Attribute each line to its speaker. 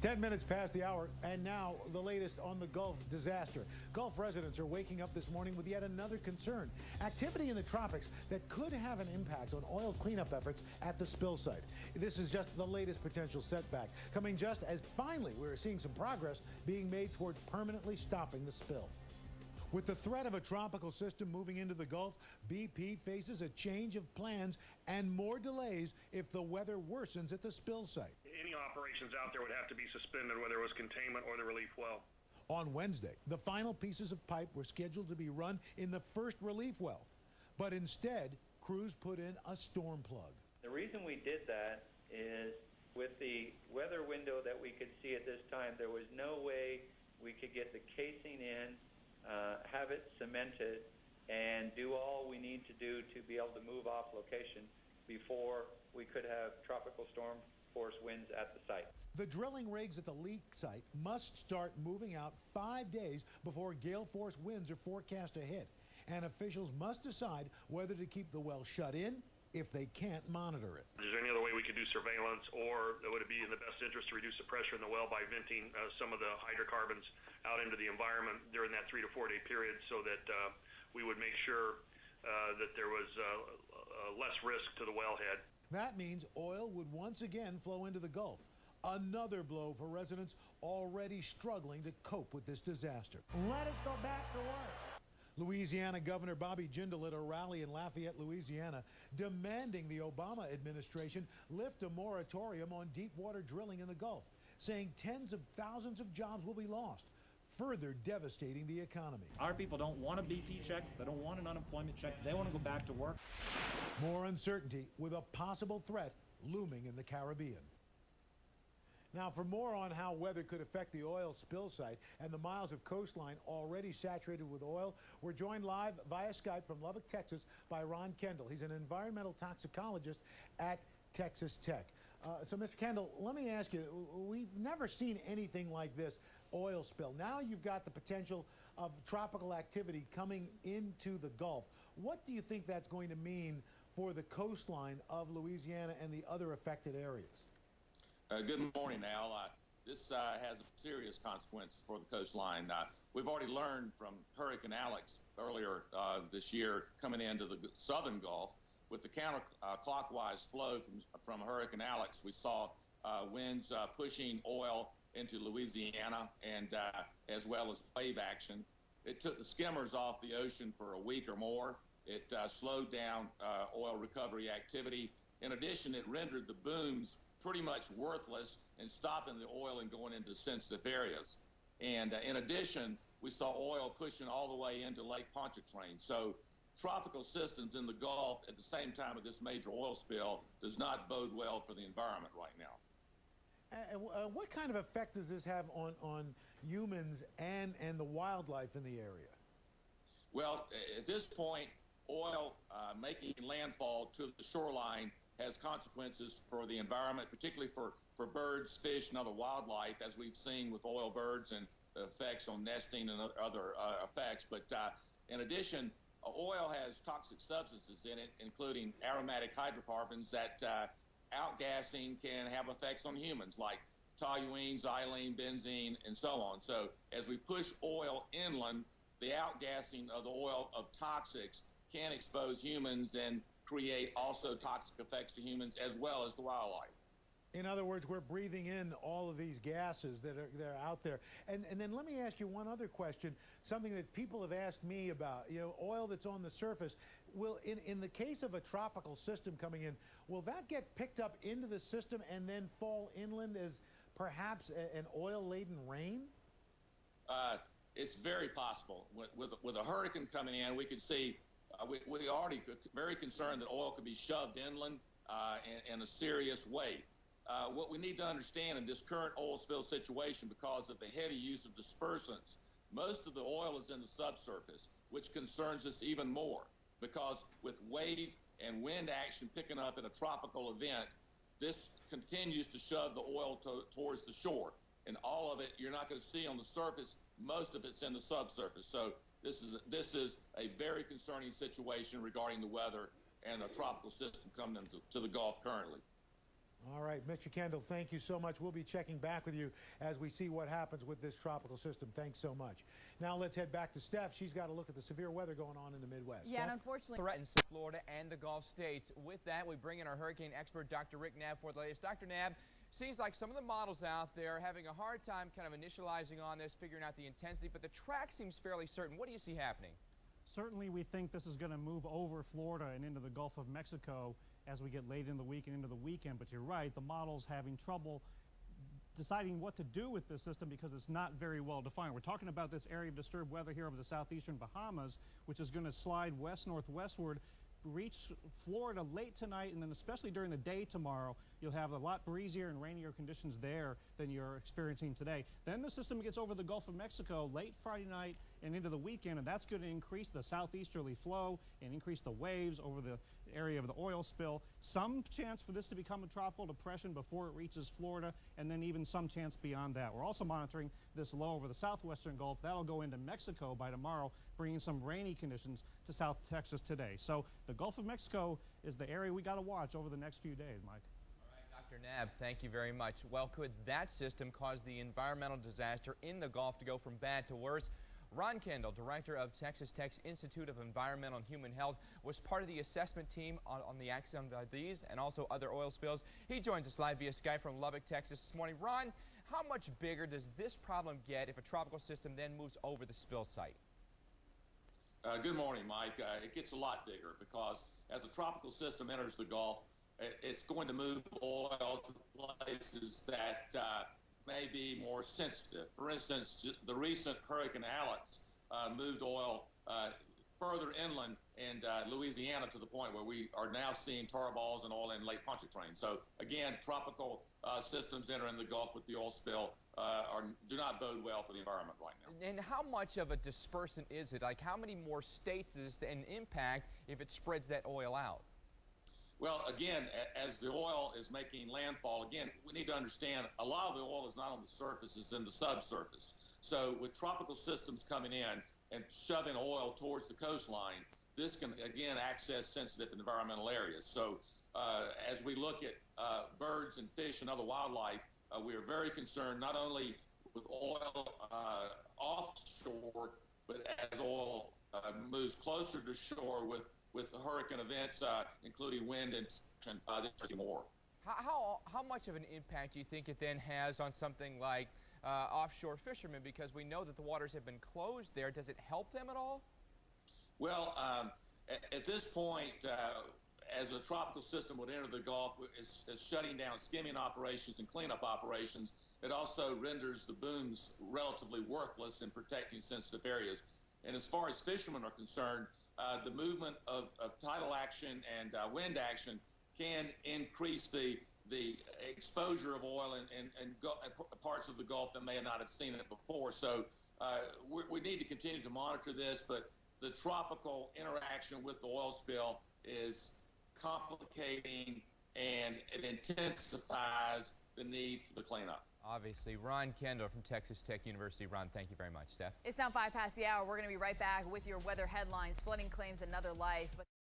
Speaker 1: 10 minutes past the hour, and now the latest on the Gulf disaster. Gulf residents are waking up this morning with yet another concern. Activity in the tropics that could have an impact on oil cleanup efforts at the spill site. This is just the latest potential setback, coming just as finally we're seeing some progress being made towards permanently stopping the spill. With the threat of a tropical system moving into the Gulf, BP faces a change of plans and more delays if the weather worsens at the spill site.
Speaker 2: Any operations out there would have to be suspended, whether it was containment or the relief well.
Speaker 1: On Wednesday, the final pieces of pipe were scheduled to be run in the first relief well, but instead, crews put in a storm plug.
Speaker 3: The reason we did that is with the weather window that we could see at this time, there was no way we could get the casing in, have it cemented, and do all we need to do to be able to move off location before we could have tropical storm force winds at the site.
Speaker 1: The drilling rigs at the leak site must start moving out 5 days before gale force winds are forecast to hit, and officials must decide whether to keep the well shut in if they can't monitor it.
Speaker 2: Is there any other way we could do surveillance, or would it be in the best interest to reduce the pressure in the well by venting some of the hydrocarbons out into the environment during that 3 to 4 day period, so that we would make sure that there was less risk to the wellhead?
Speaker 1: That means oil would once again flow into the Gulf. Another blow for residents already struggling to cope with this disaster.
Speaker 4: Let us go back to work.
Speaker 1: Louisiana Governor Bobby Jindal at a rally in Lafayette, Louisiana, demanding the Obama administration lift a moratorium on deep water drilling in the Gulf, saying tens of thousands of jobs will be lost, further devastating the economy.
Speaker 5: Our people don't want a BP check. They don't want an unemployment check. They want to go back to work.
Speaker 1: More uncertainty with a possible threat looming in the Caribbean. Now, for more on how weather could affect the oil spill site and the miles of coastline already saturated with oil, we're joined live via Skype from Lubbock, Texas, by Ron Kendall. He's an environmental toxicologist at Texas Tech. So, Mr. Kendall, let me ask you, we've never seen anything like this oil spill. Now you've got the potential of tropical activity coming into the Gulf. What do you think that's going to mean for the coastline of Louisiana and the other affected areas?
Speaker 6: Good morning, Al. This has serious consequences for the coastline. We've already learned from Hurricane Alex earlier this year coming into the southern Gulf. With the counterclockwise flow from Hurricane Alex, we saw winds pushing oil into Louisiana, and as well as wave action. It took the skimmers off the ocean for a week or more. It slowed down oil recovery activity. In addition, it rendered the booms pretty much worthless in stopping the oil and going into sensitive areas. And in addition, we saw oil pushing all the way into Lake Pontchartrain. So tropical systems in the Gulf at the same time of this major oil spill does not bode well for the environment right now.
Speaker 1: What kind of effect does this have on humans and the wildlife in the area?
Speaker 6: Well, at this point, oil making landfall to the shoreline has consequences for the environment, particularly for birds, fish, and other wildlife, as we've seen with oil birds and the effects on nesting and other effects. But in addition, oil has toxic substances in it, including aromatic hydrocarbons that outgassing can have effects on humans, like toluene, xylene, benzene, and so on. So as we push oil inland, the outgassing of the oil of toxics can expose humans and create also toxic effects to humans as well as to wildlife.
Speaker 1: In other words, we're breathing in all of these gases that are out there. And then let me ask you one other question, something that people have asked me about. You know, oil that's on the surface, will, in the case of a tropical system coming in, will that get picked up into the system and then fall inland as perhaps an oil-laden rain?
Speaker 6: It's very possible. With a hurricane coming in, we could see, we already very concerned that oil could be shoved inland in a serious way. What we need to understand in this current oil spill situation, because of the heavy use of dispersants, most of the oil is in the subsurface, which concerns us even more, because with wave and wind action picking up in a tropical event, this continues to shove the oil towards the shore. And all of it, you're not going to see on the surface. Most of it's in the subsurface. So this is a very concerning situation regarding the weather and a tropical system coming into the Gulf currently.
Speaker 1: All right, Mr. Kendall, thank you so much. We'll be checking back with you as we see what happens with this tropical system. Thanks so much. Now let's head back to Steph. She's got a look at the severe weather going on in the Midwest.
Speaker 7: Yeah,
Speaker 1: Steph?
Speaker 7: and unfortunately
Speaker 8: Threatens Florida and the Gulf states. With that, we bring in our hurricane expert, Dr. Rick Knabb, for the latest. Dr. Knabb, seems like some of the models out there are having a hard time kind of initializing on this, figuring out the intensity, but the track seems fairly certain. What do you see happening?
Speaker 5: Certainly, we think this is going to move over Florida and into the Gulf of Mexico as we get late in the week and into the weekend. But you're right, the model's having trouble deciding what to do with this system because it's not very well defined. We're talking about this area of disturbed weather here over the southeastern Bahamas, which is going to slide west-northwestward, reach Florida late tonight, and then especially during the day tomorrow, you'll have a lot breezier and rainier conditions there than you're experiencing today. Then the system gets over the Gulf of Mexico late Friday night and into the weekend, and that's going to increase the southeasterly flow and increase the waves over the area of the oil spill. Some chance for this to become a tropical depression before it reaches Florida, and then even some chance beyond that. We're also monitoring this low over the southwestern Gulf. That'll go into Mexico by tomorrow, bringing some rainy conditions to South Texas today. So the Gulf of Mexico is the area we got to watch over the next few days, Mike.
Speaker 8: All right, Dr. Knabb, thank you very much. Well, could that system cause the environmental disaster in the Gulf to go from bad to worse? Ron Kendall, director of Texas Tech's Institute of Environmental and Human Health, was part of the assessment team on the accident of these and also other oil spills. He joins us live via Skype from Lubbock, Texas this morning. Ron, how much bigger does this problem get if a tropical system then moves over the spill site?
Speaker 6: Good morning, Mike. It gets a lot bigger because as a tropical system enters the Gulf, it's going to move oil to places that may be more sensitive. For instance, the recent Hurricane Alex moved oil further inland in Louisiana to the point where we are now seeing tar balls and oil in Lake Pontchartrain. So again, tropical systems entering the Gulf with the oil spill do not bode well for the environment right now.
Speaker 8: And how much of a dispersant is it? Like how many more states does this impact if it spreads that oil out?
Speaker 6: Well, again, as the oil is making landfall, again, we need to understand a lot of the oil is not on the surface, it's in the subsurface. So with tropical systems coming in and shoving oil towards the coastline, this can, again, access sensitive environmental areas. So as we look at birds and fish and other wildlife, we are very concerned not only with oil offshore, but as oil moves closer to shore with the hurricane events, including wind and more.
Speaker 8: How much of an impact do you think it then has on something like offshore fishermen? Because we know that the waters have been closed there. Does it help them at all?
Speaker 6: Well, at this point, as a tropical system would enter the Gulf, is shutting down skimming operations and cleanup operations. It also renders the booms relatively worthless in protecting sensitive areas. And as far as fishermen are concerned, the movement of tidal action and wind action can increase the exposure of oil in parts of the Gulf that may not have seen it before. So we need to continue to monitor this, but the tropical interaction with the oil spill is complicating and it intensifies the need for the cleanup.
Speaker 8: Obviously. Ron Kendall from Texas Tech University. Ron, thank you very much. Steph?
Speaker 7: It's now 5 past the hour. We're going to be right back with your weather headlines. Flooding claims another life.